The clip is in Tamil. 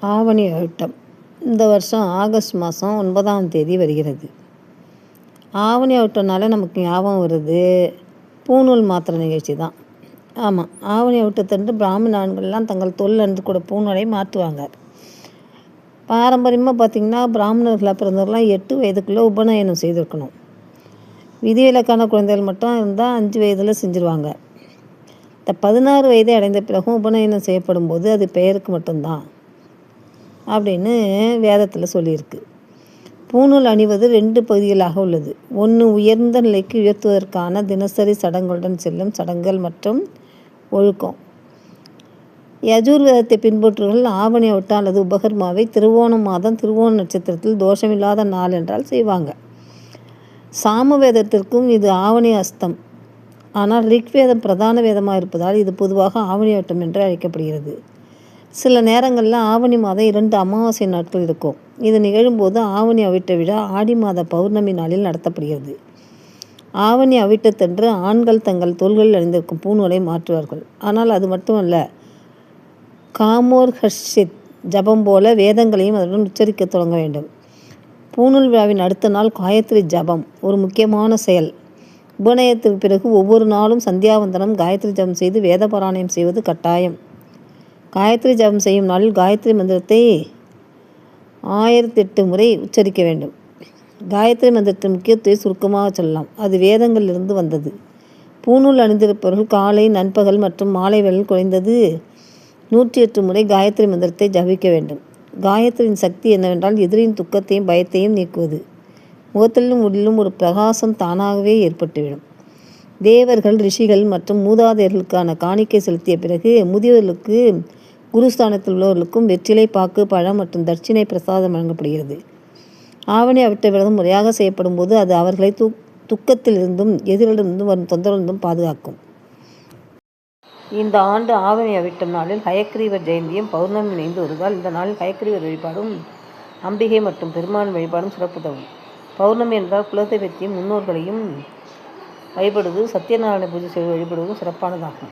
ஆவணி அவிட்டம் இந்த வருஷம் ஆகஸ்ட் மாதம் 9ஆம் தேதி வருகிறது. ஆவணி அவிட்டம்னாலே நமக்கு ஞாபகம் வருது பூநூல் மாத்திர நிகழ்ச்சி தான். ஆமாம், ஆவணி அவிட்டத்தன்று பிராமண ஆண்கள்லாம் தங்கள் தொழிலன்று கூட பூநூலை மாற்றுவாங்க. பாரம்பரியமாக பார்த்திங்கன்னா பிராமணர்களாக பிறந்தவர்களாம் 8 வயதுக்குள்ளே உபநயனம் செய்திருக்கணும். விதிவிலக்கான குழந்தைகள் மட்டும் இருந்தால் 5 வயதில் செஞ்சுருவாங்க. இந்த 16 வயதை அடைந்த பிறகும் உபநயனம் செய்யப்படும் போது அது பெயருக்கு மட்டும்தான் அப்படின்னு வேதத்தில் சொல்லியிருக்கு. பூநூல் அணிவது 2 பகுதிகளாக உள்ளது. ஒன்று உயர்ந்த நிலைக்கு உயர்த்துவதற்கான தினசரி சடங்குகளுடன் செல்லும் சடங்குகள் மற்றும் ஒழுக்கம். யஜுர்வேதத்தை பின்பற்றுவர்கள் ஆவணி அவிட்டம் அல்லது உபகர்மாவை திருவோணம் மாதம் திருவோண நட்சத்திரத்தில் தோஷமில்லாத நாள் என்றால் செய்வாங்க. சாமவேதத்திற்கும் இது ஆவணி அஸ்தம். ஆனால் ரிக்வேதம் பிரதான வேதமாக இருப்பதால் இது பொதுவாக ஆவணி அவிட்டம் என்று அழைக்கப்படுகிறது. சில நேரங்களில் ஆவணி மாதம் 2 அமாவாசை நாட்கள் இருக்கும். இது நிகழும்போது ஆவணி அவிட்ட விழா ஆடி மாத பௌர்ணமி நாளில் நடத்தப்படுகிறது. ஆவணி அவிட்டத்தன்று ஆண்கள் தங்கள் தோள்களில் அணிந்திருக்கும் பூநூலை மாற்றுவார்கள். ஆனால் அது மட்டுமல்ல, காமோர் ஹர்ஷித் ஜபம் போல வேதங்களையும் அதனுடன் உச்சரிக்க தொடங்க வேண்டும். பூநூல் விழாவின் அடுத்த நாள் காயத்ரி ஜபம் ஒரு முக்கியமான செயல். உபநயத்திற்கு பிறகு ஒவ்வொரு நாளும் சந்தியாவந்தனம் காயத்ரி ஜபம் செய்து வேத பாராயணம் செய்வது கட்டாயம். காயத்ரி ஜபம் செய்யும் நாளில் காயத்ரி மந்திரத்தை 1008 முறை உச்சரிக்க வேண்டும். காயத்ரி மந்திரத்தின் முக்கியத்துவத்தை சுருக்கமாக சொல்லலாம். அது வேதங்களிலிருந்து வந்தது. பூநூல் அணிந்திருப்பவர்கள் காலை, நண்பகல் மற்றும் மாலை வேளையில் குறைந்தது 108 முறை காயத்ரி மந்திரத்தை ஜபிக்க வேண்டும். காயத்ரியின் சக்தி என்னவென்றால் எதிரியின் துக்கத்தையும் பயத்தையும் நீக்குவது. முகத்திலும் உடலிலும் ஒரு பிரகாசம் தானாகவே ஏற்பட்டுவிடும். தேவர்கள், ரிஷிகள் மற்றும் மூதாதையர்களுக்கான காணிக்கை செலுத்திய பிறகு முதியவர்களுக்கு, குருஸ்தானத்தில் உள்ளவர்களுக்கும் வெற்றிலை, பாக்கு, பழம் மற்றும் தட்சிணை பிரசாதம் வழங்கப்படுகிறது. ஆவணி அவிட்ட விரதம் முறையாக செய்யப்படும் போது அது அவர்களை துக்கத்திலிருந்தும் எதிரிலிருந்தும் வரும் தொந்தரவிலிருந்தும் பாதுகாக்கும். இந்த ஆண்டு ஆவணி அவிட்டம் நாளில் ஹயக்ரீவர் ஜெயந்தியும் பௌர்ணமி இணைந்து வருவதால் இந்த நாளில் ஹயக்ரீவர் வழிபாடும் அம்பிகை மற்றும் பெருமான் வழிபாடும் சிறப்பு தரும். பௌர்ணமி என்றால் குலதெய்வத்தையும் முன்னோர்களையும் வழிபடுவது, சத்யநாராயண பூஜை செய்து வழிபடுவதும் சிறப்பானதாகும்.